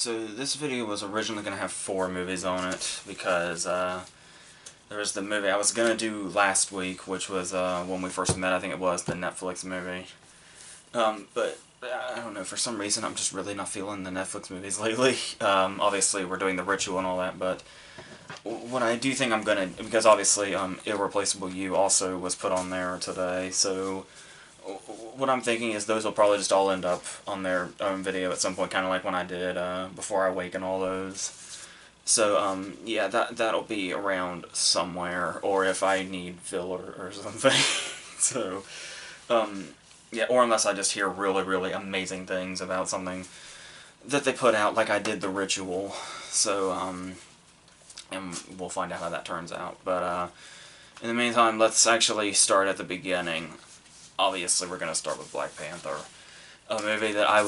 So this video was originally going to have 4 movies on it because there was the movie I was going to do last week, which was when we first met. I think it was the Netflix movie. But I don't know, for some reason I'm just really not feeling the Netflix movies lately. Obviously we're doing The Ritual and all that, but what I do think I'm going to, because obviously Irreplaceable You also was put on there today, so what I'm thinking is those will probably just all end up on their own video at some point, kind of like when I did Before I Wake and all those. So, yeah, that'll be around somewhere, or if I need filler or something. So, yeah, or unless I just hear really, really amazing things about something that they put out, like I did The Ritual. So, and we'll find out how that turns out. But, in the meantime, let's actually start at the beginning. Obviously, we're going to start with Black Panther, a movie that I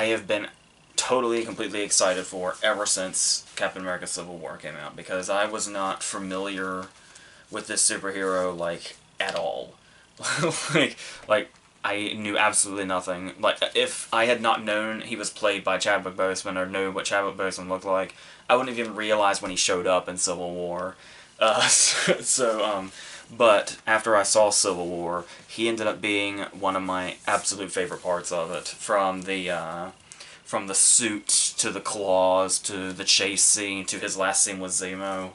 have been totally, completely excited for ever since Captain America Civil War came out, because I was not familiar with this superhero, like, at all. like, I knew absolutely nothing. Like, if I had not known he was played by Chadwick Boseman, or knew what Chadwick Boseman looked like, I wouldn't have even realized when he showed up in Civil War. But after I saw Civil War, he ended up being one of my absolute favorite parts of it. From the suit to the claws to the chase scene to his last scene with Zemo,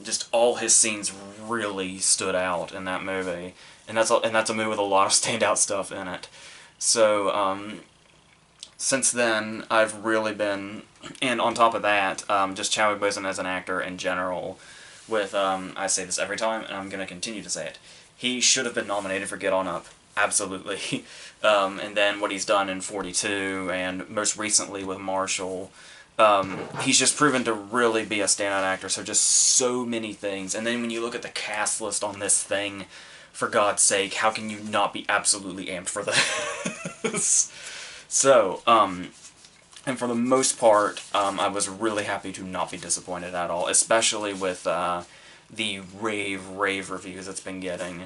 just all his scenes really stood out in that movie, and that's a movie with a lot of standout stuff in it. So since then, I've really been, and on top of that, just Chadwick Boseman as an actor in general. With, I say this every time, and I'm going to continue to say it, he should have been nominated for Get On Up. Absolutely. And then what he's done in 42, and most recently with Marshall, he's just proven to really be a standout actor, so just so many things. And then when you look at the cast list on this thing, for God's sake, how can you not be absolutely amped for this? So, and for the most part, I was really happy to not be disappointed at all, especially with the rave reviews it's been getting.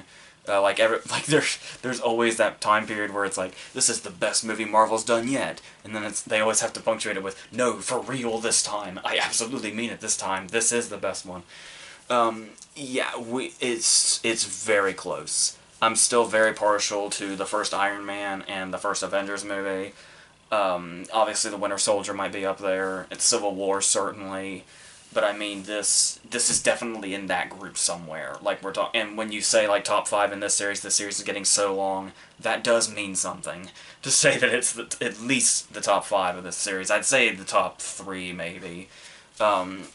There's always that time period where it's like, this is the best movie Marvel's done yet, and then they always have to punctuate it with, no, for real this time, I absolutely mean it this time, this is the best one. Yeah, it's very close. I'm still very partial to the first Iron Man and the first Avengers movie. Obviously the Winter Soldier might be up there. It's Civil War, certainly. But I mean, this is definitely in that group somewhere. Like, we're talking, and when you say, like, top 5 in this series is getting so long, that does mean something. To say that it's at least the top 5 of this series. I'd say the top 3, maybe. And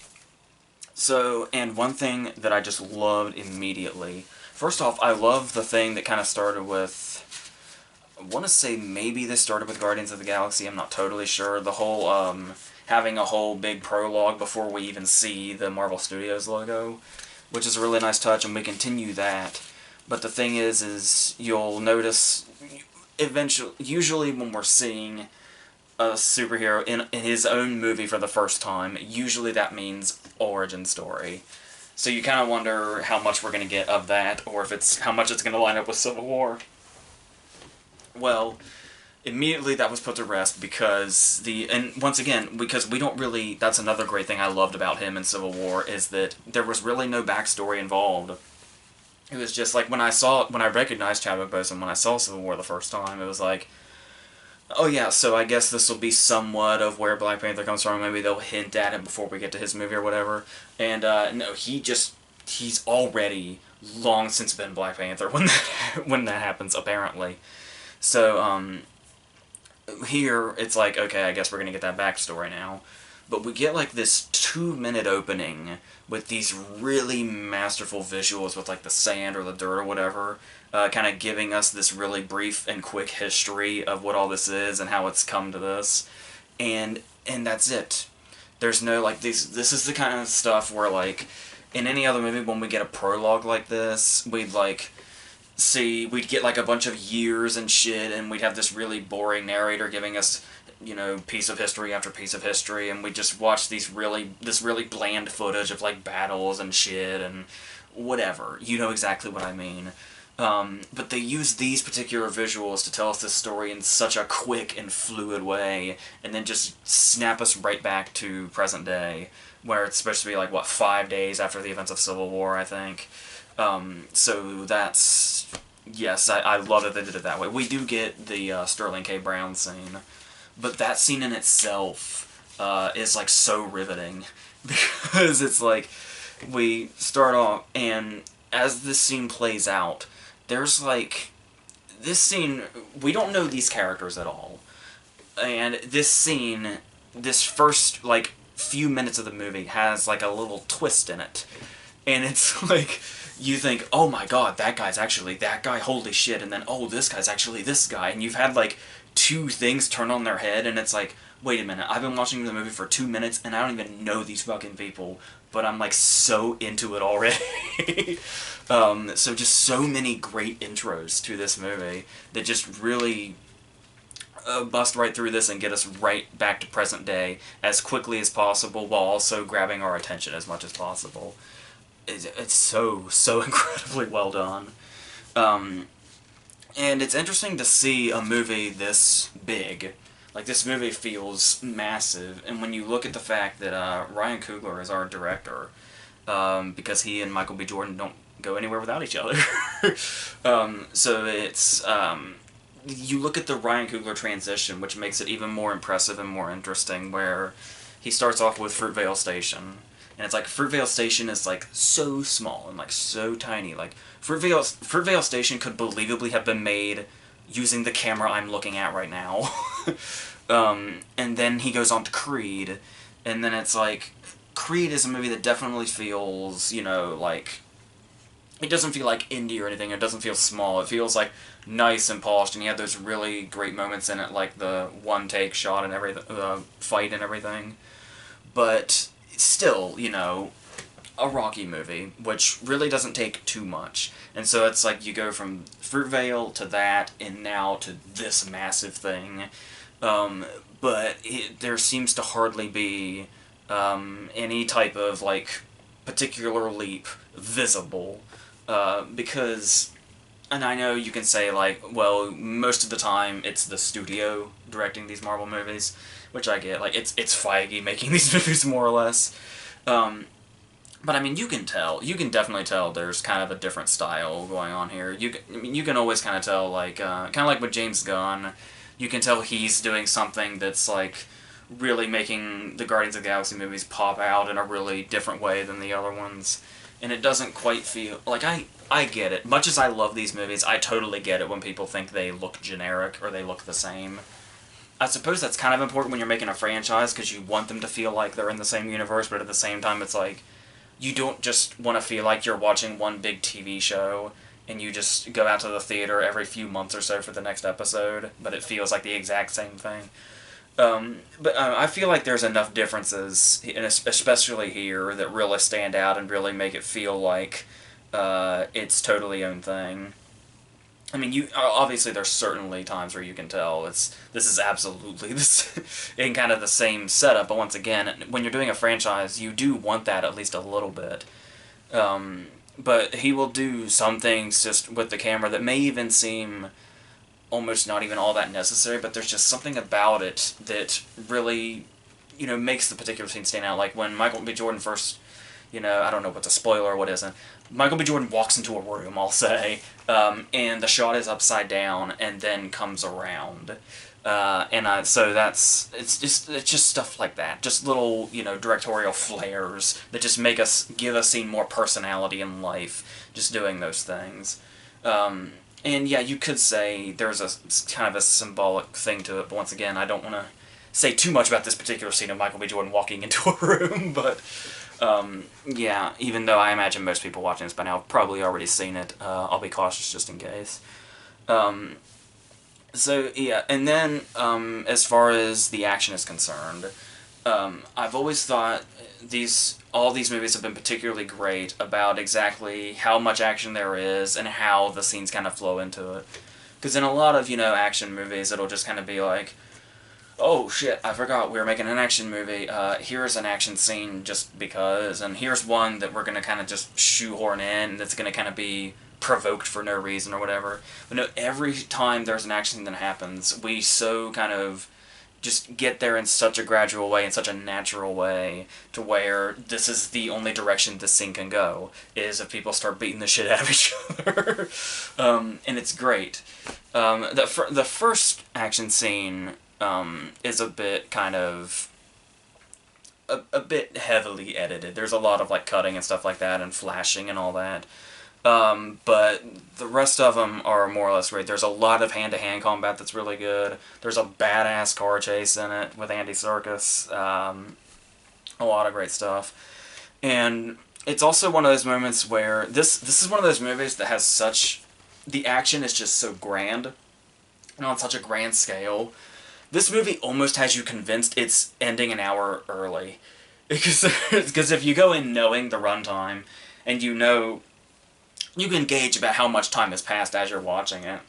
one thing that I just loved immediately, first off, I love the thing that kind of started with, I want to say maybe this started with Guardians of the Galaxy, I'm not totally sure. The whole, having a whole big prologue before we even see the Marvel Studios logo, which is a really nice touch, and we continue that. But the thing is you'll notice, usually when we're seeing a superhero in his own movie for the first time, usually that means origin story. So you kind of wonder how much we're going to get of that, or if how much it's going to line up with Civil War. Well, immediately that was put to rest because and once again, because we don't really, that's another great thing I loved about him in Civil War, is that there was really no backstory involved. It was just like, when I recognized Chadwick Boseman when I saw Civil War the first time, it was like, oh yeah, so I guess this will be somewhat of where Black Panther comes from, maybe they'll hint at it before we get to his movie or whatever, and no, he's already long since been Black Panther when that happens, apparently. So, here, it's like, okay, I guess we're gonna get that backstory now. But we get, like, this 2-minute opening with these really masterful visuals with, like, the sand or the dirt or whatever, kind of giving us this really brief and quick history of what all this is and how it's come to this. And that's it. There's no, like, this is the kind of stuff where, like, in any other movie, when we get a prologue like this, we'd get like a bunch of years and shit, and we'd have this really boring narrator giving us, piece of history after piece of history, and we'd just watch this really bland footage of, like, battles and shit and whatever. You know exactly what I mean. But they use these particular visuals to tell us this story in such a quick and fluid way, and then just snap us right back to present day, where it's supposed to be like, what, 5 days after the events of Civil War, I think. So that's... Yes, I love that they did it that way. We do get the Sterling K. Brown scene, but that scene in itself is, like, so riveting, because it's like, we start off, and as this scene plays out, there's, like, this scene, we don't know these characters at all, and this scene, this first, like, few minutes of the movie has, like, a little twist in it, and it's, like, you think, oh my god, that guy's actually that guy, holy shit, and then, oh, this guy's actually this guy, and you've had, like, two things turn on their head, and it's like, wait a minute, I've been watching the movie for 2 minutes, and I don't even know these fucking people, but I'm, like, so into it already. So just so many great intros to this movie that just really bust right through this and get us right back to present day as quickly as possible, while also grabbing our attention as much as possible. It's so incredibly well done. And it's interesting to see a movie this big. Like, this movie feels massive, and when you look at the fact that Ryan Coogler is our director, because he and Michael B. Jordan don't go anywhere without each other. So it's, you look at the Ryan Coogler transition, which makes it even more impressive and more interesting, where he starts off with Fruitvale Station, and it's like, Fruitvale Station is, like, so small and, like, so tiny. Like, Fruitvale Station could believably have been made using the camera I'm looking at right now. And then he goes on to Creed, and then it's like, Creed is a movie that definitely feels, you know, like, it doesn't feel like indie or anything, it doesn't feel small, it feels, like, nice and polished, and you have those really great moments in it, like the one-take shot and everything, the fight and everything. But still, you know, a Rocky movie, which really doesn't take too much. And so it's like, you go from Fruitvale to that, and now to this massive thing. But there seems to hardly be any type of, like, particular leap visible. Because, and I know you can say, like, well, most of the time it's the studio directing these Marvel movies, which I get. Like, it's Feige making these movies, more or less. But, I mean, you can definitely tell there's kind of a different style going on here. You can always kind of tell, like, kind of like with James Gunn, you can tell he's doing something that's, like, really making the Guardians of the Galaxy movies pop out in a really different way than the other ones. And it doesn't quite feel... Like, I get it. Much as I love these movies, I totally get it when people think they look generic or they look the same. I suppose that's kind of important when you're making a franchise, because you want them to feel like they're in the same universe, but at the same time it's like, you don't just want to feel like you're watching one big TV show, and you just go out to the theater every few months or so for the next episode, but it feels like the exact same thing. But I feel like there's enough differences, and especially here, that really stand out and really make it feel like its totally own thing. I mean, obviously there's certainly times where you can tell this is absolutely in kind of the same setup, but once again, when you're doing a franchise, you do want that at least a little bit. But he will do some things just with the camera that may even seem almost not even all that necessary, but there's just something about it that really, you know, makes the particular scene stand out. Like when Michael B. Jordan first, you know, I don't know what's a spoiler or what isn't, Michael B. Jordan walks into a room, I'll say, and the shot is upside down and then comes around. So it's just stuff like that. Just little, you know, directorial flares that just give a scene more personality and life, just doing those things. And yeah, you could say there's a kind of a symbolic thing to it, but once again, I don't want to say too much about this particular scene of Michael B. Jordan walking into a room, but yeah, even though I imagine most people watching this by now have probably already seen it, I'll be cautious just in case. So yeah, and then as far as the action is concerned, I've always thought all these movies have been particularly great about exactly how much action there is and how the scenes kind of flow into it. Because in a lot of, you know, action movies, it'll just kind of be like, oh shit, I forgot we were making an action movie, here's an action scene just because, and here's one that we're going to kind of just shoehorn in that's going to kind of be provoked for no reason or whatever. But no, every time there's an action scene that happens, we so kind of just get there in such a gradual way, in such a natural way, to where this is the only direction this scene can go, is if people start beating the shit out of each other. And it's great. The first action scene is a bit kind of... a bit heavily edited. There's a lot of like cutting and stuff like that, and flashing and all that. But the rest of them are more or less great. There's a lot of hand-to-hand combat that's really good. There's a badass car chase in it with Andy Serkis. A lot of great stuff. And it's also one of those moments where this is one of those movies that has such... the action is just so grand, and on such a grand scale. This movie almost has you convinced it's ending an hour early. Because if you go in knowing the runtime, and you know... you can gauge about how much time has passed as you're watching it.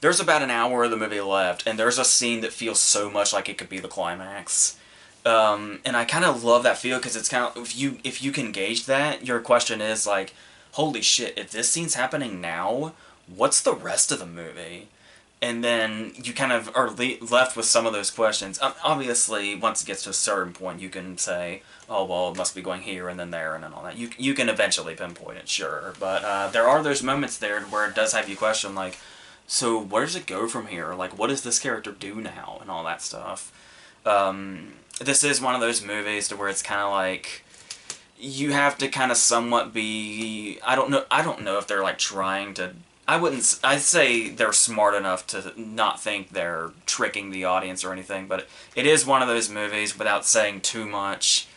There's about an hour of the movie left, and there's a scene that feels so much like it could be the climax. And I kind of love that feel, because it's kind of... if you can gauge that, your question is like, holy shit, if this scene's happening now, what's the rest of the movie? And then you kind of are left with some of those questions. Obviously, once it gets to a certain point, you can say, oh, well, it must be going here and then there and then all that. You can eventually pinpoint it, sure. But there are those moments there where it does have you question, like, so where does it go from here? Like, what does this character do now? And all that stuff. This is one of those movies to where it's kind of like... you have to kind of somewhat be... I don't know if they're, like, trying to... I'd say they're smart enough to not think they're tricking the audience or anything, but it is one of those movies, without saying too much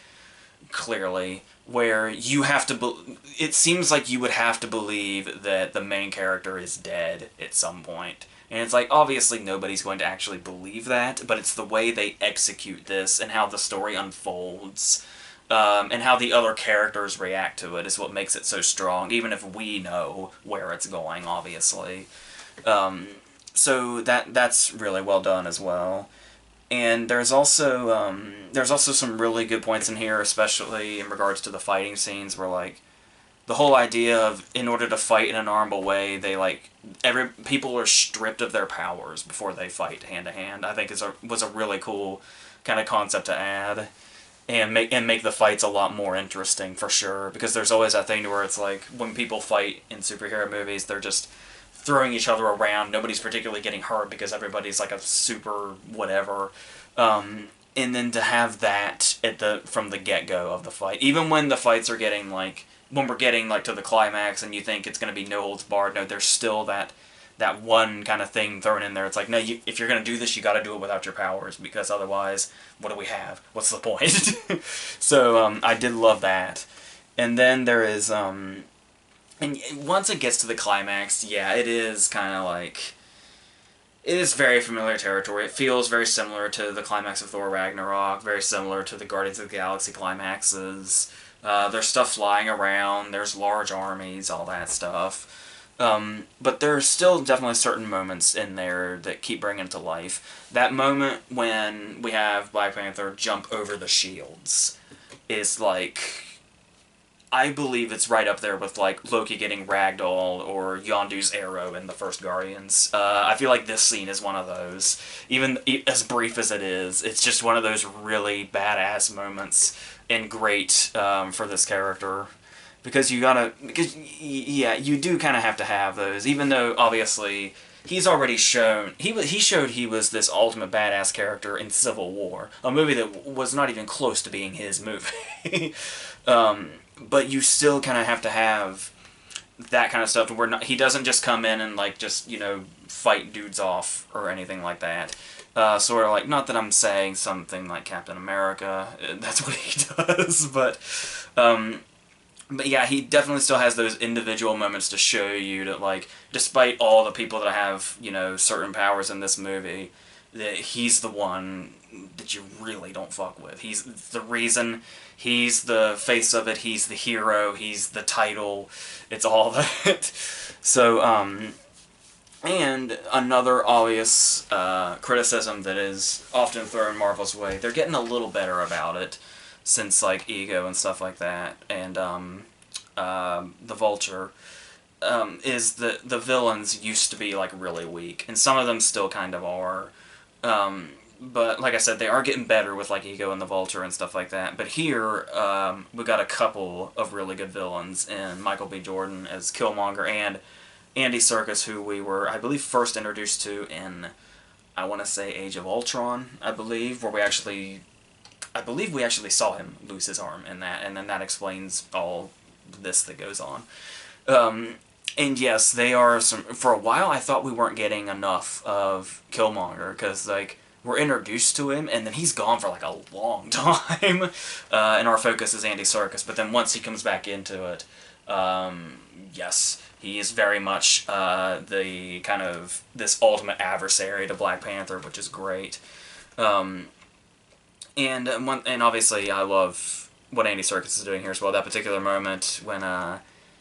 clearly, where you have to... it seems like you would have to believe that the main character is dead at some point. And it's like, obviously nobody's going to actually believe that, but it's the way they execute this and how the story unfolds. And how the other characters react to it is what makes it so strong, even if we know where it's going, obviously. So that's really well done as well. And there's also some really good points in here, especially in regards to the fighting scenes, where, like, the whole idea of, in order to fight in an honorable way, they, like, people are stripped of their powers before they fight hand-to-hand, I think was a really cool kind of concept to add. And make the fights a lot more interesting, for sure. Because there's always that thing where it's like, when people fight in superhero movies, they're just throwing each other around. Nobody's particularly getting hurt because everybody's like a super whatever. And then to have that from the get-go of the fight. Even when the fights are getting like... when we're getting like to the climax and you think it's going to be no holds barred, no, there's still that one kind of thing thrown in there. It's like, no, if you're going to do this, you got to do it without your powers, because otherwise, what do we have? What's the point? So, I did love that. And then there is, and once it gets to the climax, yeah, it is kind of like, it is very familiar territory. It feels very similar to the climax of Thor Ragnarok, very similar to the Guardians of the Galaxy climaxes. There's stuff flying around, there's large armies, all that stuff. But there's still definitely certain moments in there that keep bringing it to life. That moment when we have Black Panther jump over the shields is like... I believe it's right up there with like Loki getting ragdoll or Yondu's arrow in the first Guardians. I feel like this scene is one of those. Even as brief as it is, it's just one of those really badass moments and great for this character. Because yeah, you do kind of have to have those, even though, obviously, he's already shown, he showed he was this ultimate badass character in Civil War, a movie that was not even close to being his movie. But you still kind of have to have that kind of stuff, where he doesn't just come in and, like, just, fight dudes off or anything like that. Sort of like, not that I'm saying something like Captain America, that's what he does, but yeah, he definitely still has those individual moments to show you that, like, despite all the people that have, certain powers in this movie, that he's the one that you really don't fuck with. He's the reason, he's the face of it, he's the hero, he's the title, it's all that. So, and another obvious criticism that is often thrown Marvel's way, they're getting a little better about it, since, like, Ego and stuff like that, and the Vulture, is that the villains used to be like really weak, and some of them still kind of are. But like I said, they are getting better with like Ego and the Vulture and stuff like that. But here, we got a couple of really good villains in Michael B. Jordan as Killmonger and Andy Serkis, who we were, I believe, first introduced to in, I want to say, Age of Ultron, I believe, where I believe we actually saw him lose his arm in that, and then that explains all this that goes on. And yes, they are some. For a while, I thought we weren't getting enough of Killmonger because like we're introduced to him, and then he's gone for like a long time, and our focus is Andy Serkis. But then once he comes back into it, yes, he is very much the kind of this ultimate adversary to Black Panther, which is great. And obviously, I love what Andy Serkis is doing here as well. That particular moment when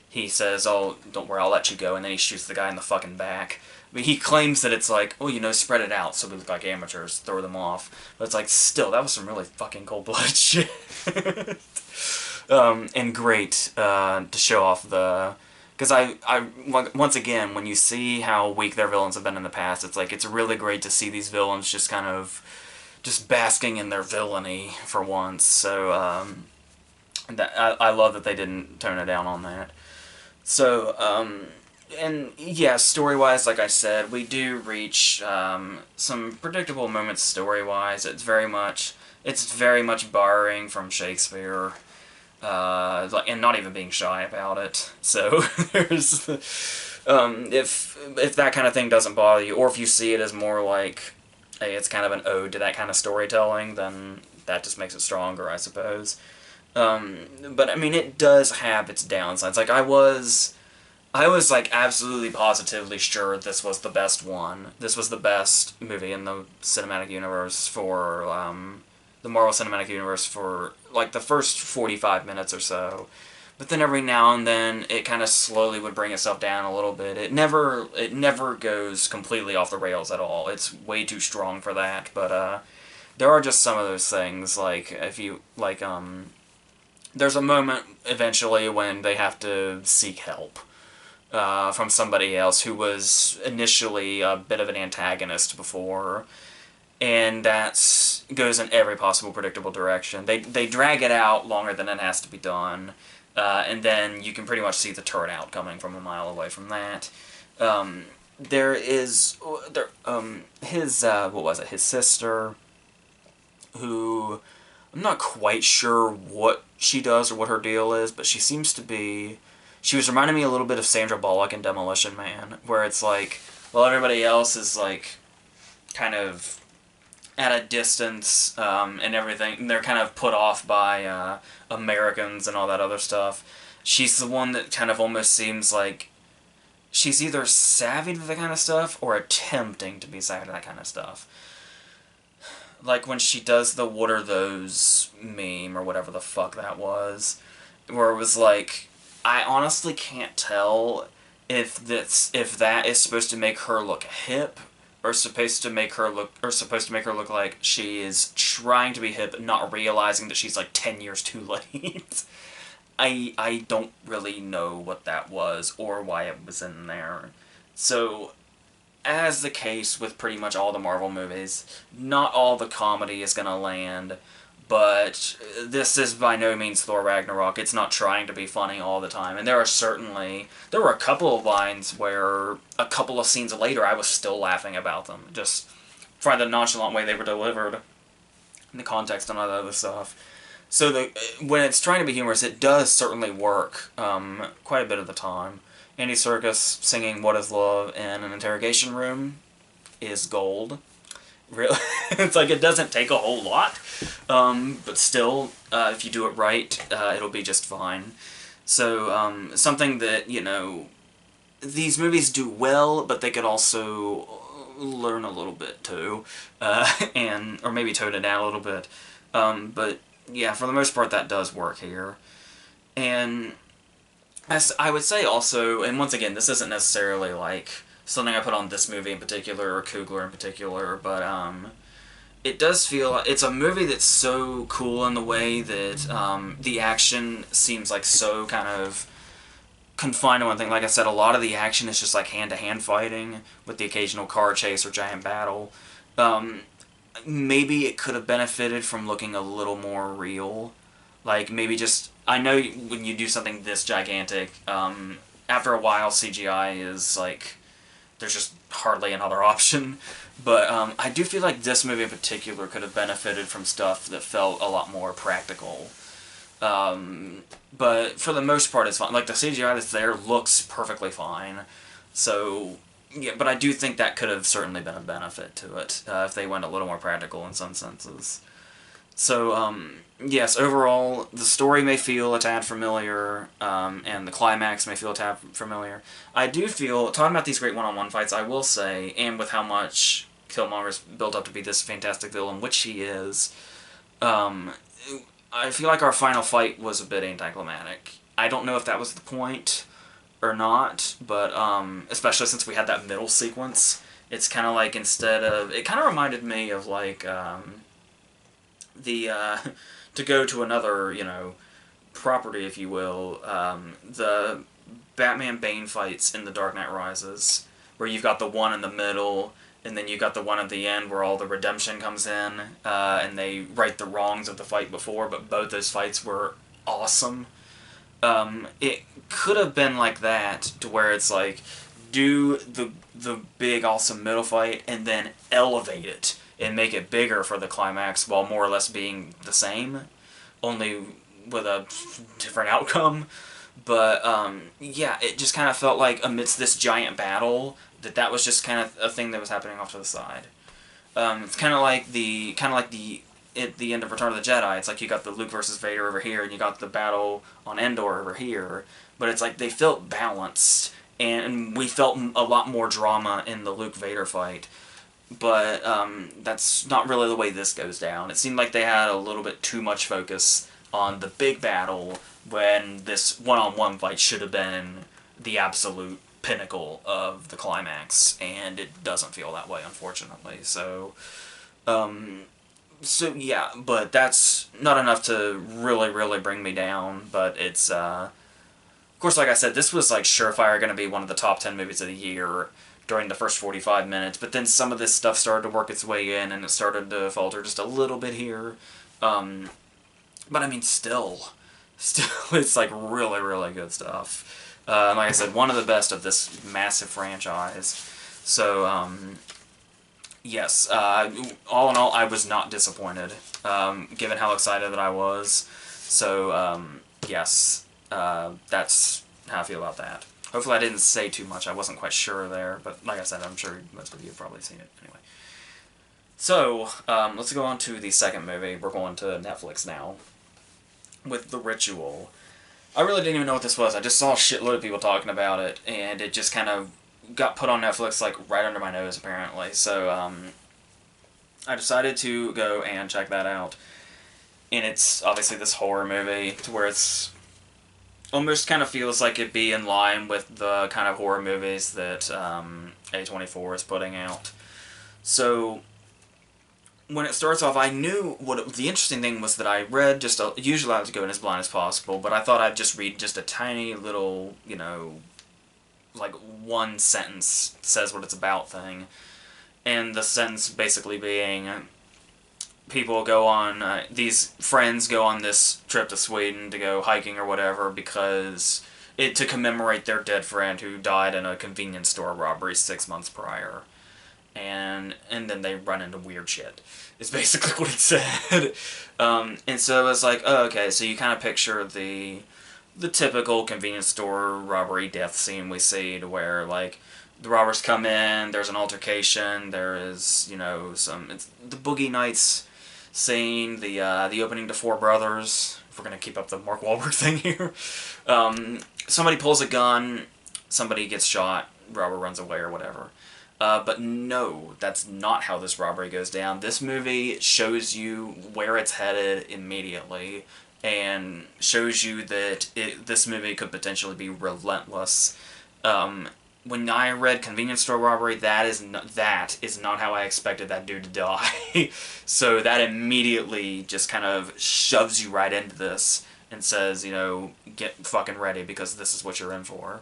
he says, "Oh, don't worry, I'll let you go," and then he shoots the guy in the fucking back. I mean, he claims that it's like, oh, you know, spread it out so we look like amateurs, throw them off. But it's like, still, that was some really fucking cold-blooded shit. And great to show off the... Because once again, when you see how weak their villains have been in the past, it's like, it's really great to see these villains just kind of... just basking in their villainy for once. So, I love that they didn't tone it down on that. So, and yeah, story-wise, like I said, we do reach some predictable moments story-wise. It's very much borrowing from Shakespeare, and not even being shy about it. So there's, if that kind of thing doesn't bother you, or if you see it as more like, hey, it's kind of an ode to that kind of storytelling, then that just makes it stronger, I suppose. But I mean, it does have its downsides. Like I was like absolutely positively sure this was the best one. This was the best movie in the cinematic universe for the Marvel Cinematic Universe for like the first 45 minutes or so. But then every now and then it kind of slowly would bring itself down a little bit. It never goes completely off the rails at all. It's way too strong for that. But there are just some of those things, like if you like there's a moment eventually when they have to seek help from somebody else who was initially a bit of an antagonist before, and that goes in every possible predictable direction. They drag it out longer than it has to be done, and then you can pretty much see the turn out coming from a mile away from that. His what was it? His sister, who I'm not quite sure what she does or what her deal is, but she seems to be... She was reminding me a little bit of Sandra Bullock in Demolition Man, where it's like, well, everybody else is like kind of at a distance and everything, and they're kind of put off by Americans and all that other stuff. She's the one that kind of almost seems like she's either savvy to that kind of stuff or attempting to be savvy to that kind of stuff. Like when she does the "what are those" meme, or whatever the fuck that was, where it was like, I honestly can't tell if that is supposed to make her look hip, or supposed to make her look like she is trying to be hip, not realizing that she's like 10 years too late. I don't really know what that was, or why it was in there. So, as the case with pretty much all the Marvel movies, not all the comedy is gonna land, but this is by no means Thor Ragnarok. It's not trying to be funny all the time, and there were a couple of lines where a couple of scenes later I was still laughing about them, just for the nonchalant way they were delivered, in the context and all that other stuff. So when it's trying to be humorous, it does certainly work quite a bit of the time. Andy Serkis singing "What Is Love" in an interrogation room is gold. Really, it's like it doesn't take a whole lot, but still, if you do it right, it'll be just fine. So something that, you know, these movies do well, but they could also learn a little bit too, or maybe tone it down a little bit. But yeah, for the most part, that does work here, and as I would say also, and once again, this isn't necessarily like something I put on this movie in particular, or Coogler in particular, but it does feel... It's a movie that's so cool in the way that the action seems like so kind of confined to one thing. Like I said, a lot of the action is just like hand-to-hand fighting with the occasional car chase or giant battle. Um, Maybe it could have benefited from looking a little more real. Like, maybe just... I know when you do something this gigantic, after a while CGI is, like... There's just hardly another option. But I do feel like this movie in particular could have benefited from stuff that felt a lot more practical. But for the most part, it's fine. Like, the CGI that's there looks perfectly fine. So, yeah, but I do think that could have certainly been a benefit to it, if they went a little more practical in some senses. So, yes, overall, the story may feel a tad familiar, and the climax may feel a tad familiar. I do feel, talking about these great one-on-one fights, I will say, and with how much Killmonger's built up to be this fantastic villain, which he is, I feel like our final fight was a bit anticlimactic. I don't know if that was the point or not, but especially since we had that middle sequence, it's kind of like instead of... It kind of reminded me of like to go to another, you know, property, if you will, the Batman Bane fights in The Dark Knight Rises, where you've got the one in the middle, and then you got the one at the end where all the redemption comes in, and they right the wrongs of the fight before, but both those fights were awesome. It could have been like that, to where it's like, do the big awesome middle fight, and then elevate it, and make it bigger for the climax, while more or less being the same, only with a different outcome. But, yeah, it just kind of felt like, amidst this giant battle, that was just kind of a thing that was happening off to the side. It's kind of like at the end of Return of the Jedi. It's like you got the Luke versus Vader over here, and you got the battle on Endor over here. But it's like they felt balanced, and we felt a lot more drama in the Luke Vader fight. But that's not really the way this goes down. It seemed like they had a little bit too much focus on the big battle, when this one-on-one fight should have been the absolute pinnacle of the climax, and it doesn't feel that way, unfortunately. So yeah, but that's not enough to really, really bring me down, but it's, of course, like I said, this was, like, surefire going to be one of the top 10 movies of the year during the first 45 minutes, but then some of this stuff started to work its way in, and it started to falter just a little bit here. But, I mean, still, it's, like, really, really good stuff. Like I said, one of the best of this massive franchise. So, yes, all in all, I was not disappointed, given how excited that I was. So, yes, that's how I feel about that. Hopefully I didn't say too much. I wasn't quite sure there, but like I said, I'm sure most of you have probably seen it anyway. So, let's go on to the second movie. We're going to Netflix now, with The Ritual. I really didn't even know what this was. I just saw a shitload of people talking about it, and it just kind of got put on Netflix, like, right under my nose, apparently. So, I decided to go and check that out. And it's obviously this horror movie, to where it's almost kind of feels like it'd be in line with the kind of horror movies that A24 is putting out. So, when it starts off, I knew the interesting thing was that I read usually I like to go in as blind as possible, but I thought I'd just read just a tiny little, you know, like one sentence says what it's about thing. And the sentence basically being, people go on, these friends go on this trip to Sweden to go hiking or whatever because to commemorate their dead friend who died in a convenience store robbery 6 months prior. And then they run into weird shit. It's basically what it said. And so it's like, oh, okay, so you kind of picture the typical convenience store robbery death scene we see, to where, like, the robbers come in, there's an altercation, there is, you know, it's the Boogie Nights scene, the opening to Four Brothers, if we're going to keep up the Mark Wahlberg thing here. Somebody pulls a gun, somebody gets shot, robber runs away or whatever. But no, that's not how this robbery goes down. This movie shows you where it's headed immediately, and shows you that this movie could potentially be relentless. When I read convenience store robbery, that is not how I expected that dude to die. So that immediately just kind of shoves you right into this. and says, you know, get fucking ready because this is what you're in for.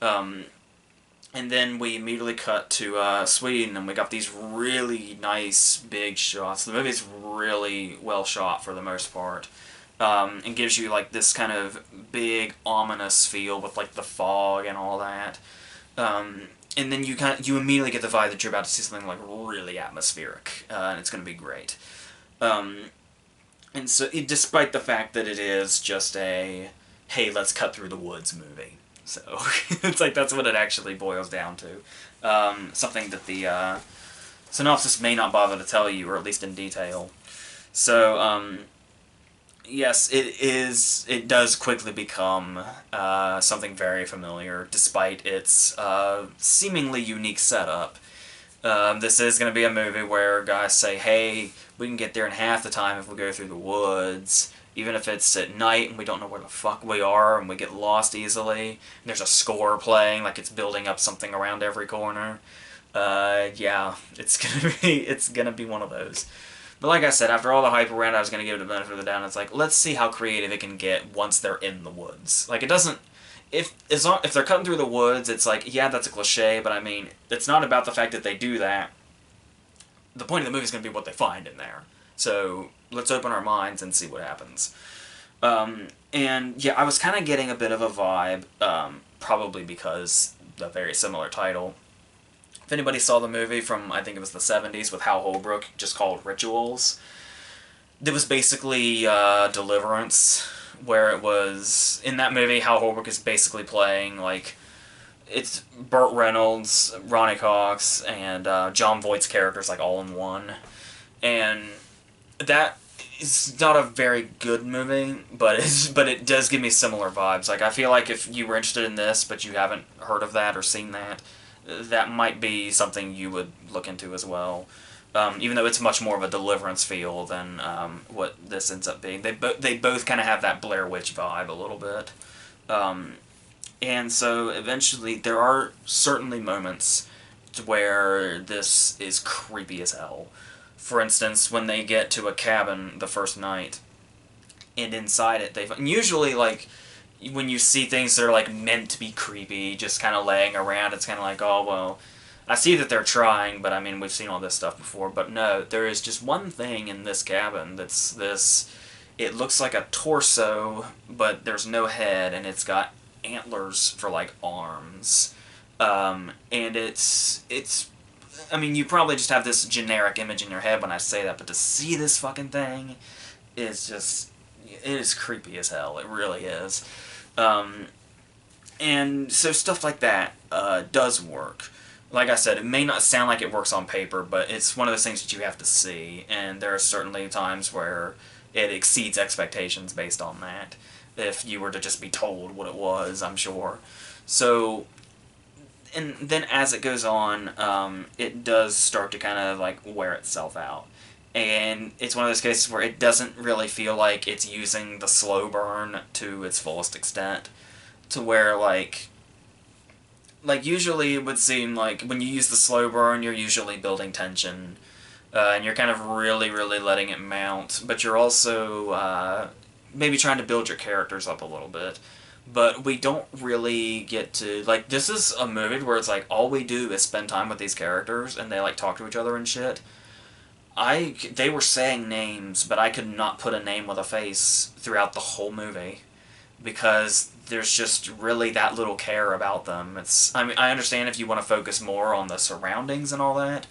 And then we immediately cut to Sweden, and we got these really nice big shots. The movie's really well shot for the most part, and gives you like this kind of big ominous feel with like the fog and all that. And then you immediately get the vibe that you're about to see something like really atmospheric, and it's going to be great. And so, despite the fact that it is just a hey, let's cut through the woods movie. So, it's like that's what it actually boils down to. Something that the synopsis may not bother to tell you, or at least in detail. So, yes, it does quickly become something very familiar, despite its seemingly unique setup. This is going to be a movie where guys say, hey, we can get there in half the time if we go through the woods, even if it's at night and we don't know where the fuck we are and we get lost easily. And there's a score playing, like it's building up something around every corner. Yeah, it's gonna be one of those. But like I said, after all the hype around it, I was going to give it the benefit of the doubt. It's like, let's see how creative it can get once they're in the woods. Like, it doesn't... If they're cutting through the woods, it's like, yeah, that's a cliche, but I mean, it's not about the fact that they do that. The point of the movie is going to be what they find in there. So, let's open our minds and see what happens. And, yeah, I was kind of getting a bit of a vibe, probably because the very similar title. If anybody saw the movie from, I think it was the 70s, with Hal Holbrook, just called Rituals, it was basically Deliverance, where it was, in that movie, Hal Holbrook is basically playing, like, it's Burt Reynolds, Ronnie Cox, and Jon Voight's characters, like, all in one. And that is not a very good movie, but it does give me similar vibes. Like, I feel like if you were interested in this, but you haven't heard of that or seen that, that might be something you would look into as well. Even though it's much more of a Deliverance feel than what this ends up being. They both kind of have that Blair Witch vibe a little bit. And so eventually there are certainly moments where this is creepy as hell. For instance, when they get to a cabin the first night, and inside it and usually, like, when you see things that are, like, meant to be creepy, just kind of laying around, it's kind of like, oh, well, I see that they're trying, but, I mean, we've seen all this stuff before. But no, there is just one thing in this cabin that's this... It looks like a torso, but there's no head, and it's got antlers for, like, arms. And it's... I mean, you probably just have this generic image in your head when I say that, but to see this fucking thing is just... It is creepy as hell. It really is. And so stuff like that does work. Like I said, it may not sound like it works on paper, but it's one of those things that you have to see, and there are certainly times where it exceeds expectations based on that, if you were to just be told what it was, I'm sure. So, and then as it goes on, it does start to kind of, like, wear itself out. And it's one of those cases where it doesn't really feel like it's using the slow burn to its fullest extent, to where, like, usually it would seem like when you use the slow burn, you're usually building tension, and you're kind of really, really letting it mount, but you're also maybe trying to build your characters up a little bit. But we don't really get to, like, this is a movie where it's like, all we do is spend time with these characters, and they, like, talk to each other and shit. They were saying names, but I could not put a name with a face throughout the whole movie, because there's just really that little care about them. I mean, I understand if you want to focus more on the surroundings and all that,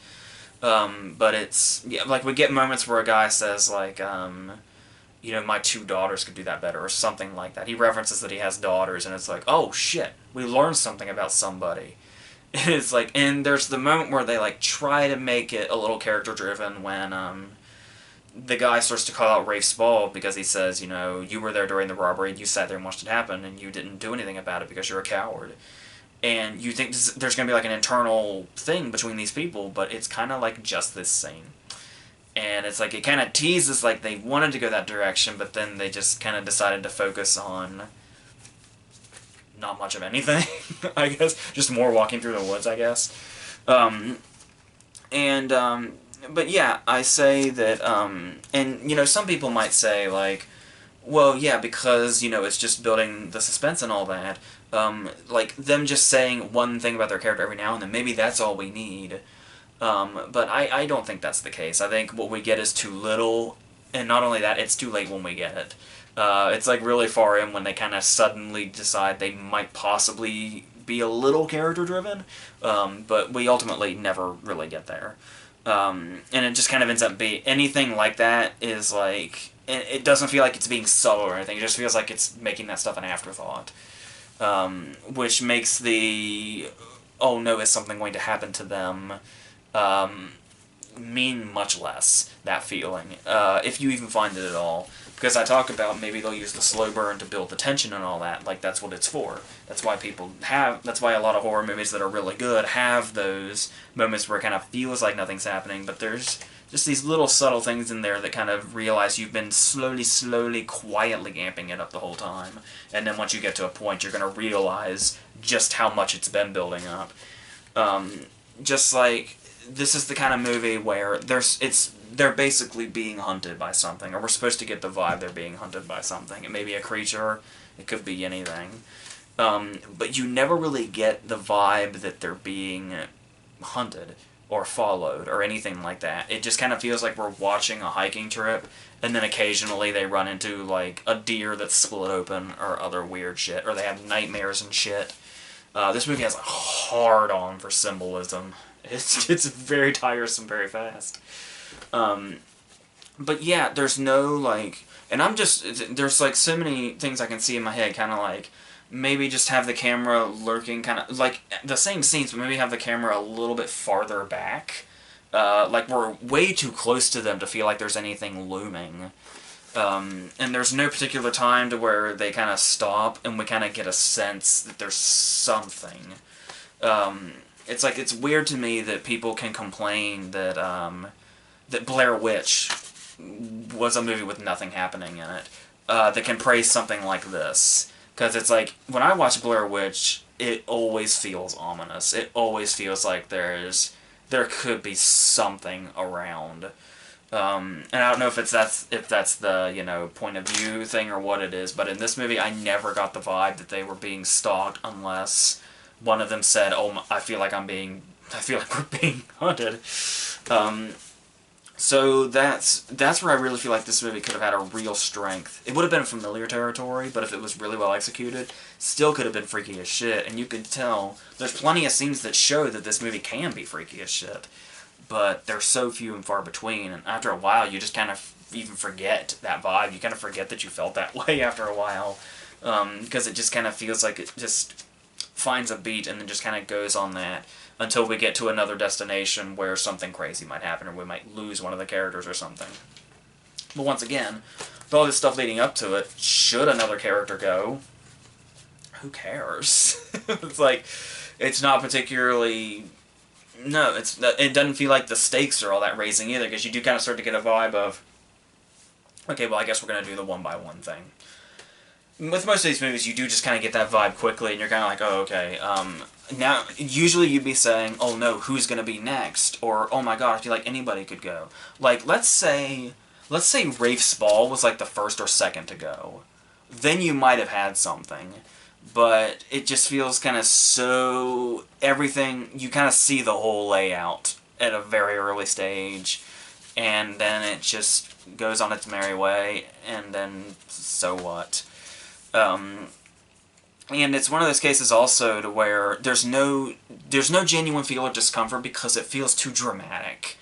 but it's, yeah, like, we get moments where a guy says, like, you know, my 2 daughters could do that better, or something like that. He references that he has daughters, and it's like, oh shit, we learned something about somebody. It's like, and there's the moment where they, like, try to make it a little character-driven when, the guy starts to call out Rafe Spall because he says, you know, you were there during the robbery, and you sat there and watched it happen, and you didn't do anything about it because you're a coward. And you think there's going to be, like, an internal thing between these people, but it's kind of like just this scene. And it's like, it kind of teases like they wanted to go that direction, but then they just kind of decided to focus on not much of anything, I guess. Just more walking through the woods, I guess. But yeah, I say that, and, you know, some people might say, like, Well, yeah, because, you know, it's just building the suspense and all that. Like, them just saying one thing about their character every now and then, maybe that's all we need. But I don't think that's the case. I think what we get is too little, and not only that, it's too late when we get it. It's like really far in when they kind of suddenly decide they might possibly be a little character driven, but we ultimately never really get there. And it just kind of ends up being anything like that is like it doesn't feel like it's being subtle or anything. It just feels like it's making that stuff an afterthought, which makes the oh no, is something going to happen to them um, mean much less, that feeling, if you even find it at all. Because I talk about maybe they'll use the slow burn to build the tension and all that, like that's what it's for. That's why a lot of horror movies that are really good have those moments where it kind of feels like nothing's happening, but there's just these little subtle things in there that kind of realize you've been slowly, quietly amping it up the whole time. And then once you get to a point, you're going to realize just how much it's been building up. Just like this is the kind of movie where they're basically being hunted by something, or we're supposed to get the vibe they're being hunted by something. It may be a creature, it could be anything, but you never really get the vibe that they're being hunted or followed or anything like that. It just kind of feels like we're watching a hiking trip, and then occasionally they run into like a deer that's split open or other weird shit, or they have nightmares and shit. This movie has a hard on for symbolism. It's very tiresome very fast. But yeah, there's no like, and there's like so many things I can see in my head, kind of like maybe just have the camera lurking, kind of like the same scenes, but maybe have the camera a little bit farther back. Like we're way too close to them to feel like there's anything looming. And there's no particular time to where they kind of stop and we kind of get a sense that there's something. It's like, it's weird to me that people can complain that, that Blair Witch was a movie with nothing happening in it, that can praise something like this. Because it's like, when I watch Blair Witch, it always feels ominous. It always feels like there could be something around. And I don't know if that's the, you know, point of view thing or what it is, but in this movie I never got the vibe that they were being stalked unless one of them said, "Oh, I feel like we're being hunted." So that's where I really feel like this movie could have had a real strength. It would have been familiar territory, but if it was really well executed, still could have been freaky as shit. And you could tell there's plenty of scenes that show that this movie can be freaky as shit. But they're so few and far between, and after a while you just kind of even forget that vibe. You kind of forget that you felt that way after a while, because it just kind of feels like it just finds a beat and then just kind of goes on that until we get to another destination where something crazy might happen or we might lose one of the characters or something. But once again, with all this stuff leading up to it, should another character go, who cares? It's like, it's not particularly... No, it doesn't feel like the stakes are all that raising either, because you do kind of start to get a vibe of, okay, well, I guess we're going to do the one-by-one thing. With most of these movies, you do just kind of get that vibe quickly, and you're kind of like, oh, okay. Now, usually you'd be saying, oh no, who's going to be next? Or, oh my god, I feel like anybody could go. Like, let's say Rafe Spall was like the first or second to go. Then you might have had something. But it just feels kind of so... Everything... You kind of see the whole layout at a very early stage, and then it just goes on its merry way, and then so what? And it's one of those cases also to where there's no genuine feel of discomfort because it feels too dramatic.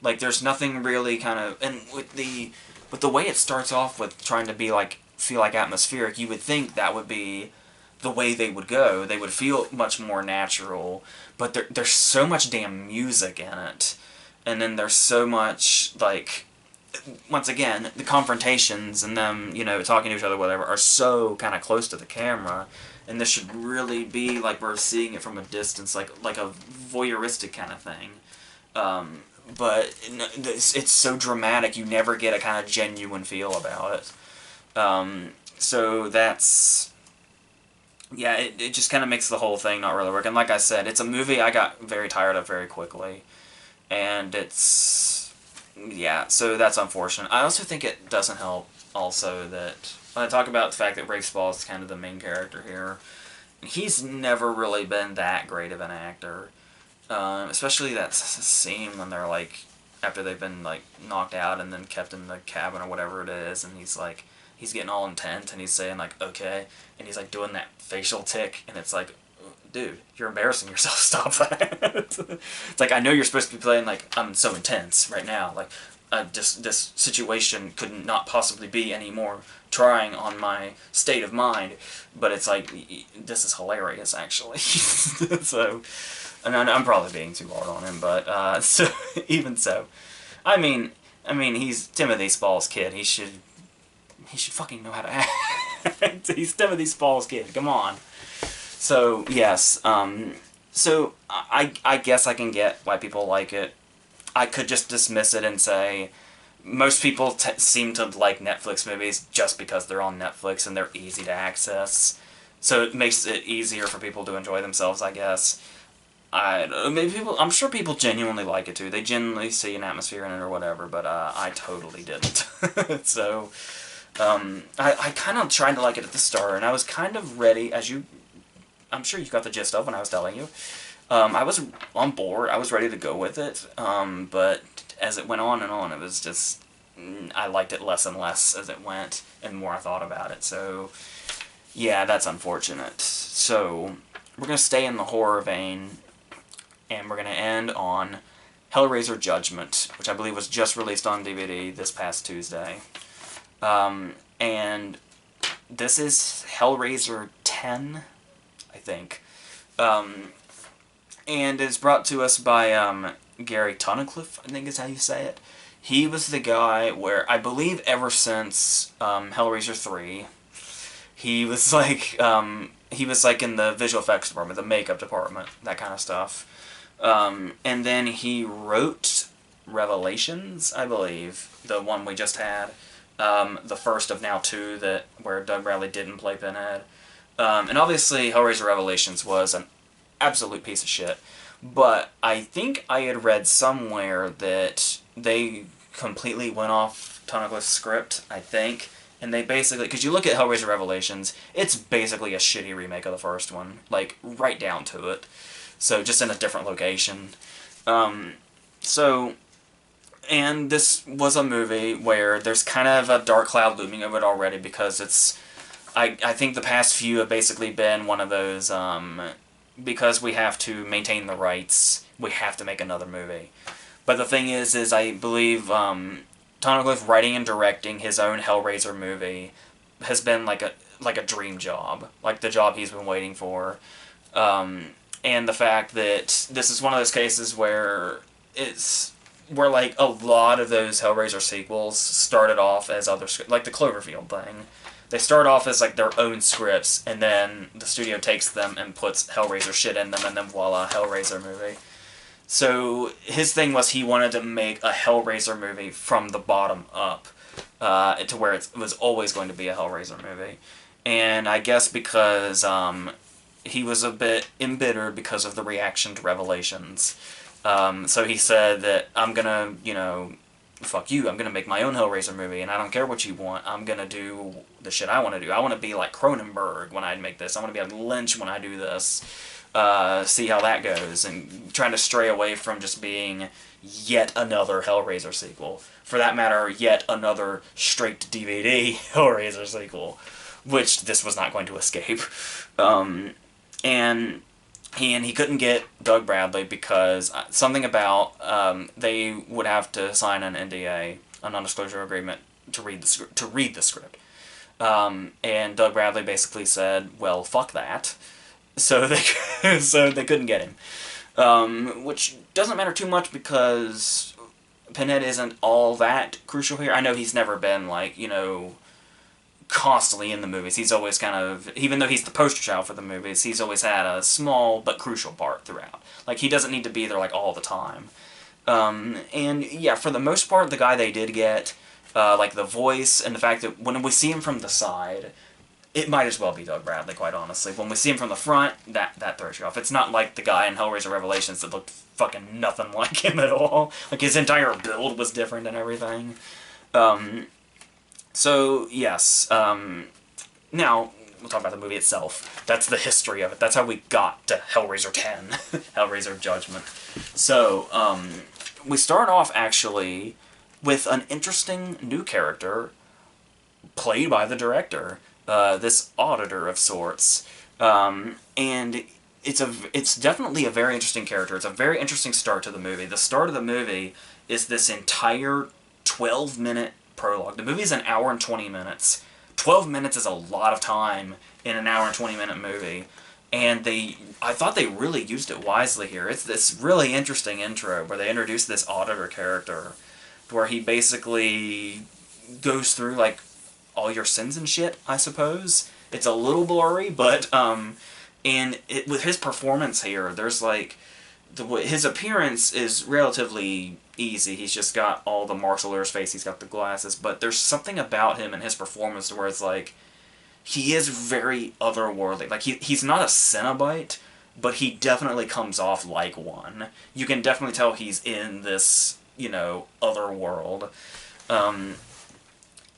Like, there's nothing really kind of... And with the way it starts off with trying to be like... feel like atmospheric, you would think that would be... the way they would go. They would feel much more natural, but there's so much damn music in it, and then there's so much, like, once again, the confrontations and them, you know, talking to each other, whatever, are so kind of close to the camera, and this should really be like we're seeing it from a distance, like a voyeuristic kind of thing. But it's so dramatic, you never get a kind of genuine feel about it. So that's... Yeah, it just kind of makes the whole thing not really work. And like I said, it's a movie I got very tired of very quickly. And it's... Yeah, so that's unfortunate. I also think it doesn't help also that I talk about the fact that Rafe Spall is kind of the main character here. He's never really been that great of an actor, especially that scene when they're like after they've been like knocked out and then kept in the cabin or whatever it is, and he's like he's getting all intent and he's saying like okay, and he's like doing that facial tick, and it's like, dude, you're embarrassing yourself. Stop that. It's like I know you're supposed to be playing like I'm so intense right now, like just this situation could not possibly be any more trying on my state of mind, but it's like this is hilarious actually. So, and I'm probably being too hard on him, but so even so, I mean, he's Timothy Spall's kid. He should fucking know how to act. He's Timothy Spall's kid. Come on. So yes, so I guess I can get why people like it. I could just dismiss it and say most people seem to like Netflix movies just because they're on Netflix and they're easy to access. So it makes it easier for people to enjoy themselves, I guess. I'm sure people genuinely like it too. They genuinely see an atmosphere in it or whatever, but I totally didn't. So I kind of tried to like it at the start, and I was kind of ready, I'm sure you got the gist of when I was telling you. I was on board. I was ready to go with it. But as it went on and on, it was just I liked it less and less as it went, and the more I thought about it. So yeah, that's unfortunate. So we're gonna stay in the horror vein, and we're gonna end on Hellraiser Judgment, which I believe was just released on DVD this past Tuesday. And this is Hellraiser 10, I think. And it's brought to us by Gary Tunnicliffe, I think is how you say it. He was the guy where, I believe ever since Hellraiser 3, he was like in the visual effects department, the makeup department, that kind of stuff. And then he wrote Revelations, I believe, the one we just had. The first of now two where Doug Bradley didn't play Pinhead. And obviously Hellraiser Revelations was an absolute piece of shit. But I think I had read somewhere that they completely went off Tunnicliffe's script, I think. And they basically, because you look at Hellraiser Revelations, it's basically a shitty remake of the first one. Like, right down to it. So, just in a different location. And this was a movie where there's kind of a dark cloud looming over it already because it's... I think the past few have basically been one of those, because we have to maintain the rights, we have to make another movie. But the thing is I believe Tunnicliffe writing and directing his own Hellraiser movie has been like a dream job, like the job he's been waiting for. And the fact that this is one of those cases where like a lot of those Hellraiser sequels started off as other scripts, like the Cloverfield thing. They start off as like their own scripts, and then the studio takes them and puts Hellraiser shit in them, and then voila, Hellraiser movie. So his thing was he wanted to make a Hellraiser movie from the bottom up, to where it was always going to be a Hellraiser movie. And I guess because he was a bit embittered because of the reaction to Revelations. So he said that I'm gonna, fuck you, I'm gonna make my own Hellraiser movie, and I don't care what you want, I'm gonna do the shit I want to do. I want to be like Cronenberg when I make this. I want to be like Lynch when I do this. See how that goes, and trying to stray away from just being yet another Hellraiser sequel. For that matter, yet another straight-to-DVD Hellraiser sequel, which this was not going to escape. And he couldn't get Doug Bradley because something about they would have to sign an NDA, a non-disclosure agreement, to read the script. And Doug Bradley basically said, "Well, fuck that." So they couldn't get him, which doesn't matter too much because Pinhead isn't all that crucial here. I know he's never been like constantly in the movies. He's always kind of, even though he's the poster child for the movies, he's always had a small but crucial part throughout. Like, he doesn't need to be there, like, all the time. And, yeah, for the most part, the guy they did get, like, the voice and the fact that when we see him from the side, it might as well be Doug Bradley, quite honestly. When we see him from the front, that throws you off. It's not like the guy in Hellraiser Revelations that looked fucking nothing like him at all. Like, his entire build was different and everything. So, yes, now, we'll talk about the movie itself. That's the history of it. That's how we got to Hellraiser 10, Hellraiser Judgment. So, we start off, actually, with an interesting new character played by the director, this auditor of sorts. And it's definitely a very interesting character. It's a very interesting start to the movie. The start of the movie is this entire 12-minute prologue. The movie is an hour and 20 minutes. 12 minutes is a lot of time in an hour and 20-minute movie. And I thought they really used it wisely here. It's this really interesting intro where they introduce this auditor character, where he basically goes through, like, all your sins and shit, I suppose. It's a little blurry, but, with his performance here, there's, like, his appearance is relatively easy. He's just got all the martial arts face, he's got the glasses, but there's something about him and his performance where it's like, he is very otherworldly. Like, he's not a Cenobite, but he definitely comes off like one. You can definitely tell he's in this, other world.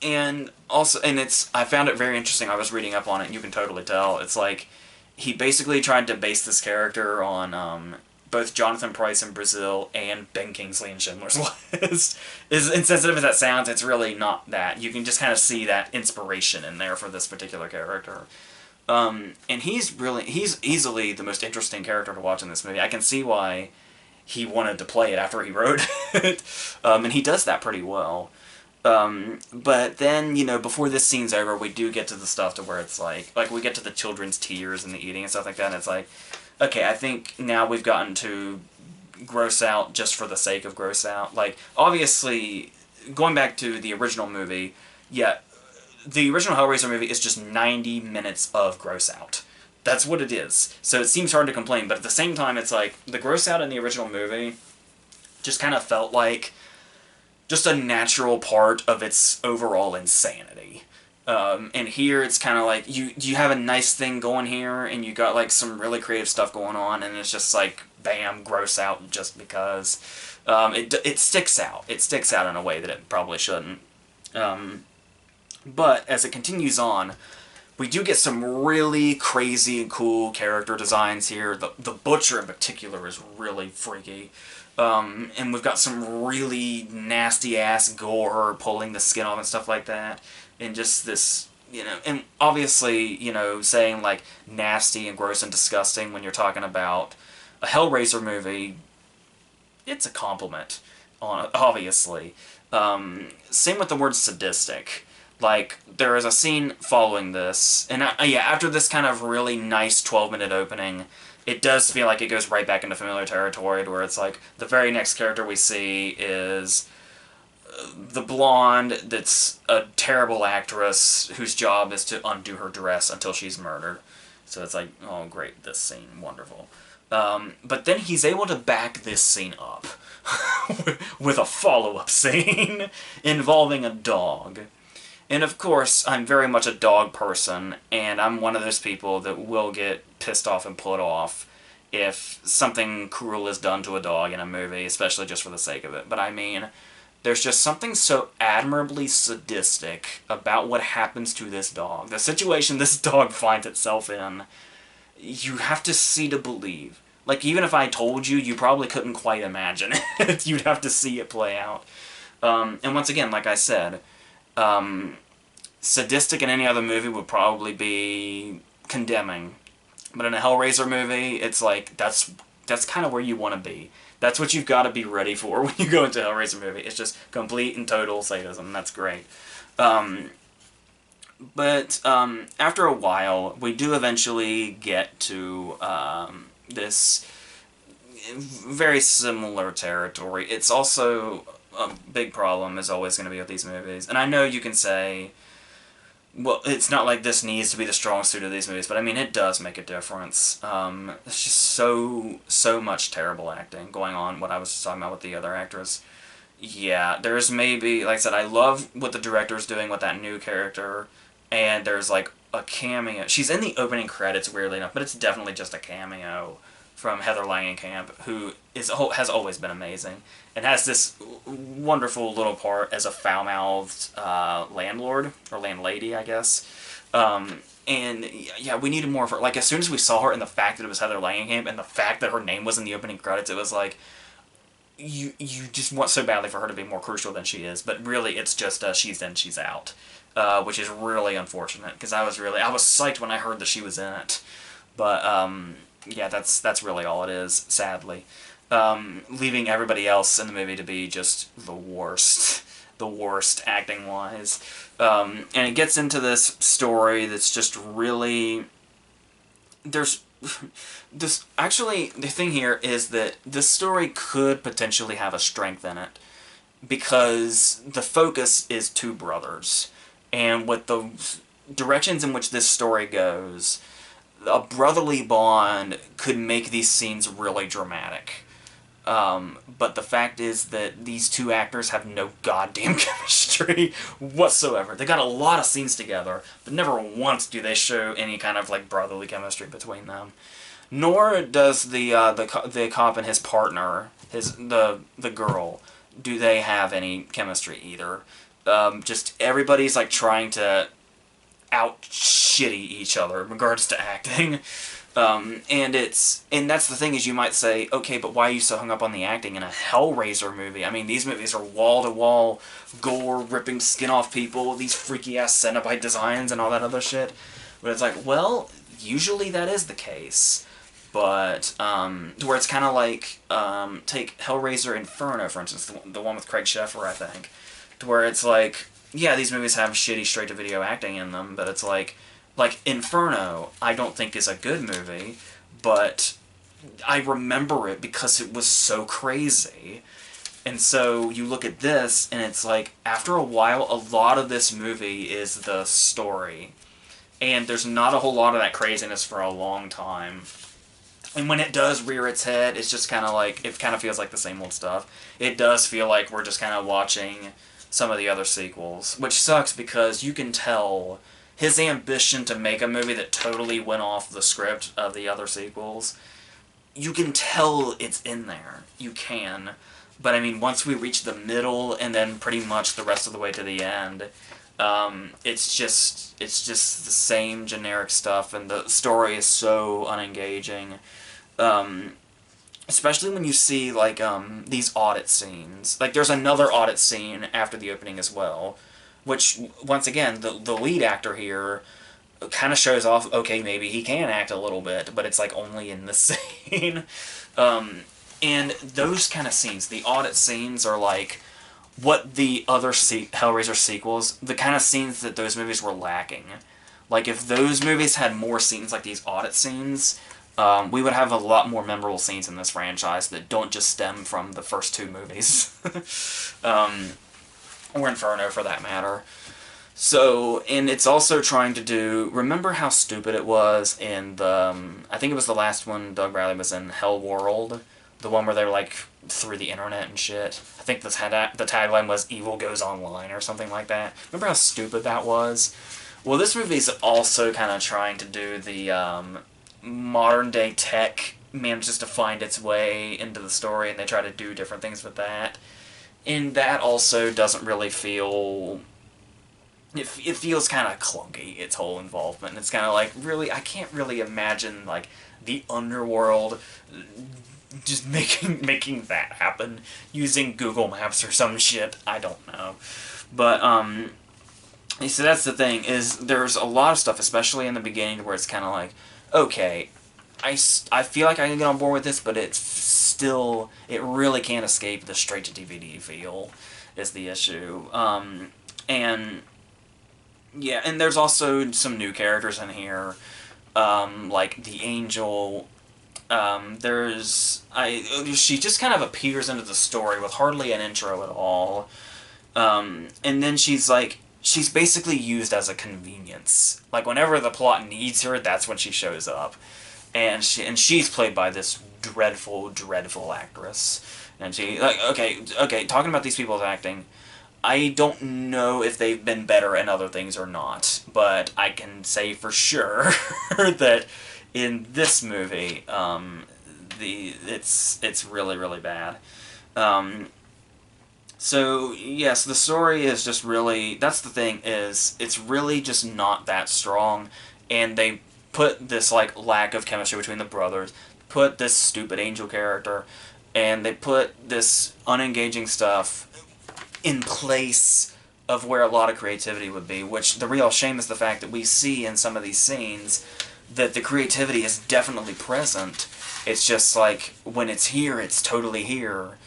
And also, I found it very interesting. I was reading up on it, and you can totally tell. It's like, he basically tried to base this character on, both Jonathan Pryce in Brazil and Ben Kingsley in Schindler's List. As insensitive as that sounds, it's really not that. You can just kind of see that inspiration in there for this particular character. And he's easily the most interesting character to watch in this movie. I can see why he wanted to play it after he wrote it. And he does that pretty well. But then, before this scene's over, we do get to the stuff to where it's like we get to the children's tears and the eating and stuff like that, and it's like, okay, I think now we've gotten to gross out just for the sake of gross out. Like, obviously, going back to the original movie, yeah, the original Hellraiser movie is just 90 minutes of gross out. That's what it is. So it seems hard to complain, but at the same time, it's like, the gross out in the original movie just kind of felt like just a natural part of its overall insanity. And here it's kind of like, you have a nice thing going here, and you got, like, some really creative stuff going on, and it's just like, bam, gross out just because. It sticks out. It sticks out in a way that it probably shouldn't. But as it continues on, we do get some really crazy and cool character designs here. The Butcher in particular is really freaky. And we've got some really nasty-ass gore pulling the skin off and stuff like that. And just this, and obviously, saying, like, nasty and gross and disgusting when you're talking about a Hellraiser movie, it's a compliment, obviously. Same with the word sadistic. Like, there is a scene following this, and after this kind of really nice 12-minute opening, it does feel like it goes right back into familiar territory, where it's like, the very next character we see is the blonde that's a terrible actress whose job is to undo her dress until she's murdered. So it's like, oh great, this scene, wonderful. But then he's able to back this scene up with a follow-up scene involving a dog. And of course, I'm very much a dog person, and I'm one of those people that will get pissed off and put off if something cruel is done to a dog in a movie, especially just for the sake of it. But I mean, there's just something so admirably sadistic about what happens to this dog. The situation this dog finds itself in, you have to see to believe. Like, even if I told you, you probably couldn't quite imagine it. You'd have to see it play out. And once again, like I said, sadistic in any other movie would probably be condemning. But in a Hellraiser movie, it's like, that's kind of where you want to be. That's what you've got to be ready for when you go into a Hellraiser movie. It's just complete and total sadism. That's great. But after a while, we do eventually get to this very similar territory. It's also a big problem is always going to be with these movies. And I know you can say, well, it's not like this needs to be the strong suit of these movies, but I mean, it does make a difference. It's just so much terrible acting going on, what I was just talking about with the other actress. Yeah, there's maybe, like I said, I love what the director's doing with that new character, and there's, like, a cameo. She's in the opening credits, weirdly enough, but it's definitely just a cameo from Heather Langenkamp, who has always been amazing, and has this wonderful little part as a foul-mouthed landlord, or landlady, I guess. And yeah, we needed more of her. Like, as soon as we saw her, and the fact that it was Heather Langenkamp, and the fact that her name was in the opening credits, it was like, you just want so badly for her to be more crucial than she is. But really, it's just she's in, she's out, which is really unfortunate, because I was psyched when I heard that she was in it. But yeah, that's really all it is, sadly. Leaving everybody else in the movie to be just the worst acting-wise. And it gets into this story that's just really... Actually, the thing here is that this story could potentially have a strength in it, because the focus is two brothers. And with the directions in which this story goes, a brotherly bond could make these scenes really dramatic. But the fact is that these two actors have no goddamn chemistry whatsoever. They got a lot of scenes together, but never once do they show any kind of like brotherly chemistry between them. Nor does the cop and his partner, the girl, do they have any chemistry either. Just everybody's like trying to out-shitty each other in regards to acting. And that's the thing, is you might say, okay, but why are you so hung up on the acting in a Hellraiser movie? I mean, these movies are wall-to-wall gore, ripping skin off people, these freaky-ass Cenobite designs and all that other shit. But it's like, well, usually that is the case. But, where it's kind of like, take Hellraiser Inferno, for instance, the one with Craig Sheffer, I think, to where it's like, yeah, these movies have shitty straight-to-video acting in them, but it's like Inferno, I don't think is a good movie, but I remember it because it was so crazy. And so you look at this, and it's like, after a while, a lot of this movie is the story. And there's not a whole lot of that craziness for a long time. And when it does rear its head, it's just kind of like, it kind of feels like the same old stuff. It does feel like we're just kind of watching some of the other sequels, which sucks because you can tell his ambition to make a movie that totally went off the script of the other sequels. You can tell it's in there. You can. But I mean, once we reach the middle and then pretty much the rest of the way to the end, it's just the same generic stuff, and the story is so unengaging. Especially when you see, like, these audit scenes. Like, there's another audit scene after the opening as well, which, once again, the lead actor here kind of shows off, okay, maybe he can act a little bit, but it's, like, only in the scene. And those kind of scenes, the audit scenes, are, like, what the other Hellraiser sequels, the kind of scenes that those movies were lacking. Like, if those movies had more scenes like these audit scenes, we would have a lot more memorable scenes in this franchise that don't just stem from the first two movies. Or Inferno, for that matter. So, and it's also trying to do... Remember how stupid it was in the... I think it was the last one Doug Bradley was in, Hell World? The one where they're, like, through the internet and shit. I think the tagline was, "Evil goes online," or something like that. Remember how stupid that was? Well, this movie's also kind of trying to do the, modern-day tech manages to find its way into the story, and they try to do different things with that. And that also doesn't really feel... It feels kind of clunky, its whole involvement. It's kind of like, really, I can't really imagine, like, the underworld just making that happen using Google Maps or some shit. I don't know. But, so that's the thing, is there's a lot of stuff, especially in the beginning, where it's kind of like, okay, I feel like I can get on board with this, but it's still, it really can't escape the straight-to-DVD feel, is the issue. And, yeah, and there's also some new characters in here, like the Angel. She just kind of appears into the story with hardly an intro at all. And then she's basically used as a convenience. Like, whenever the plot needs her, that's when she shows up. And she's played by this dreadful, dreadful actress. And she, like, okay, talking about these people's acting, I don't know if they've been better in other things or not, but I can say for sure that in this movie, It's really, really bad. Um, so yes, the story is just really, that's the thing, is it's really just not that strong, and they put this like lack of chemistry between the brothers, put this stupid angel character, and they put this unengaging stuff in place of where a lot of creativity would be, which the real shame is the fact that we see in some of these scenes that the creativity is definitely present. It's just like, when it's here, it's totally here,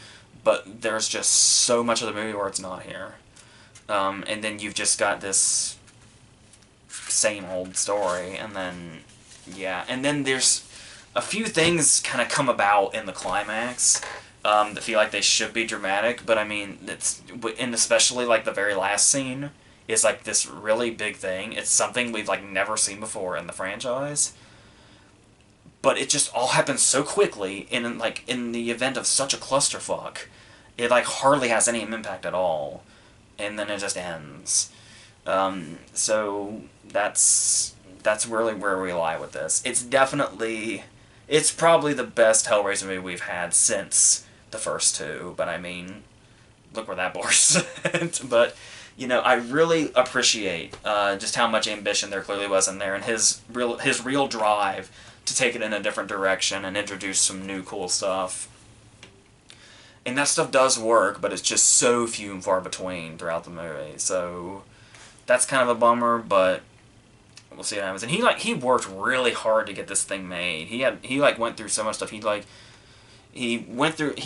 but there's just so much of the movie where it's not here. And then you've just got this same old story, and then, yeah, and then there's a few things kind of come about in the climax that feel like they should be dramatic, but I mean, and especially like the very last scene is like this really big thing. It's something we've like never seen before in the franchise, but it just all happens so quickly, and in the event of such a clusterfuck, it like hardly has any impact at all, and then it just ends. So that's really where we lie with this. It's probably the best Hellraiser movie we've had since the first two, but I mean, look where that bores. But, I really appreciate just how much ambition there clearly was in there, and his real drive to take it in a different direction and introduce some new cool stuff. And that stuff does work, but it's just so few and far between throughout the movie. So that's kind of a bummer, but we'll see what happens. And he worked really hard to get this thing made. He went through so much stuff. He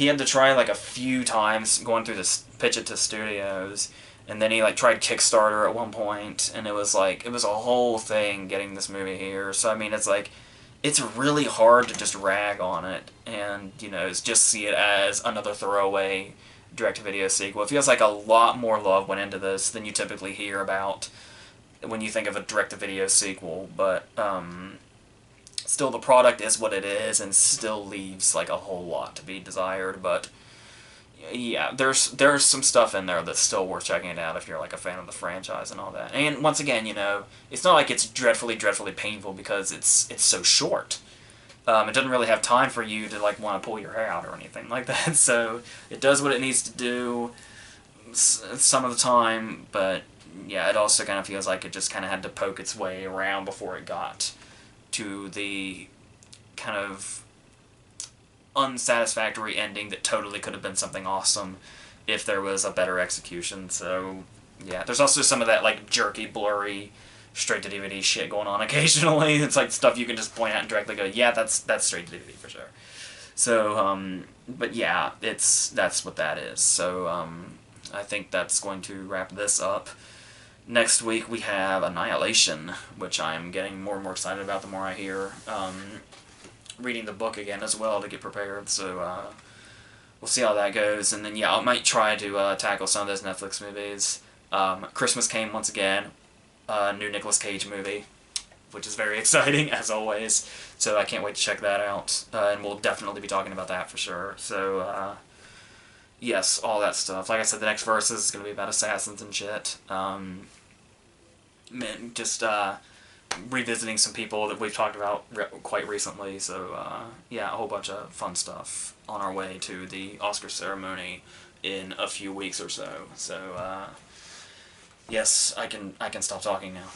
had to try like a few times going through this, pitch it to studios, and then he like tried Kickstarter at one point, and it was a whole thing getting this movie here. So I mean, it's really hard to just rag on it and, just see it as another throwaway direct-to-video sequel. It feels like a lot more love went into this than you typically hear about when you think of a direct-to-video sequel, but still the product is what it is and still leaves like a whole lot to be desired. But yeah, there's some stuff in there that's still worth checking it out if you're like a fan of the franchise and all that. And once again, it's not like it's dreadfully, dreadfully painful because it's so short. It doesn't really have time for you to like want to pull your hair out or anything like that. So it does what it needs to do some of the time, but yeah, it also kind of feels like it just kind of had to poke its way around before it got to the kind of unsatisfactory ending that totally could have been something awesome if there was a better execution. So yeah, there's also some of that like jerky, blurry, straight to DVD shit going on occasionally. It's like stuff you can just point out and directly go, yeah, that's straight to DVD for sure. So but yeah, that's what that is. So I think that's going to wrap this up. Next week we have Annihilation, which I'm getting more and more excited about the more I hear. Reading the book again as well to get prepared, so we'll see how that goes. And then yeah, I might try to tackle some of those Netflix movies. Christmas came once again, new Nicolas Cage movie, which is very exciting as always, so I can't wait to check that out, and we'll definitely be talking about that for sure. So yes, all that stuff. Like I said, the next verse is going to be about assassins and shit. Just revisiting some people that we've talked about quite recently, so yeah, a whole bunch of fun stuff on our way to the Oscar ceremony in a few weeks or so. So yes, I can stop talking now.